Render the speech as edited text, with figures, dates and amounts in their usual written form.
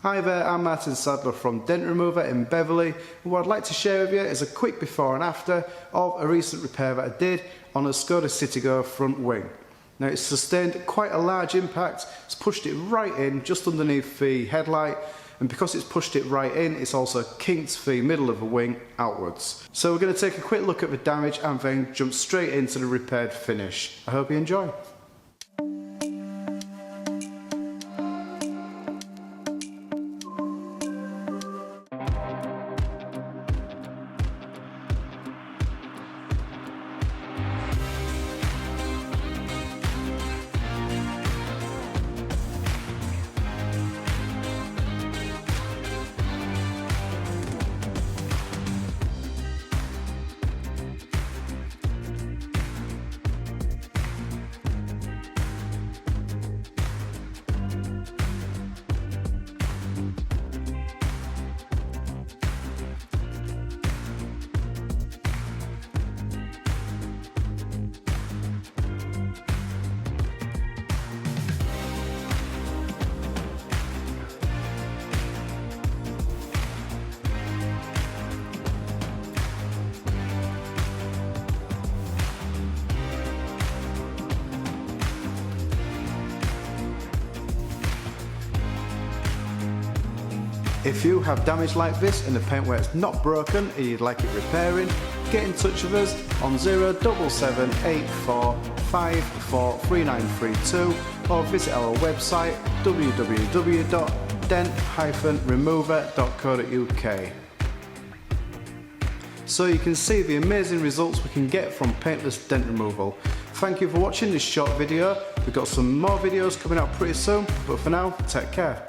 Hi there, I'm Martin Sadler from Dent-Remover in Beverley, and what I'd like to share with you is a quick before and after of a recent repair that I did on a Skoda Citigo front wing. Now it's sustained quite a large impact, it's pushed it right in just underneath the headlight, and because it's pushed it right in, it's also kinked the middle of the wing outwards. So we're going to take a quick look at the damage and then jump straight into the repaired finish. I hope you enjoy. If you have damage like this and the paintwork's not broken and you'd like it repairing, get in touch with us on 07784543932 or visit our website www.dent-remover.co.uk. so you can see the amazing results we can get from paintless dent removal. Thank you for watching this short video. We've got some more videos coming out pretty soon, but for now, take care.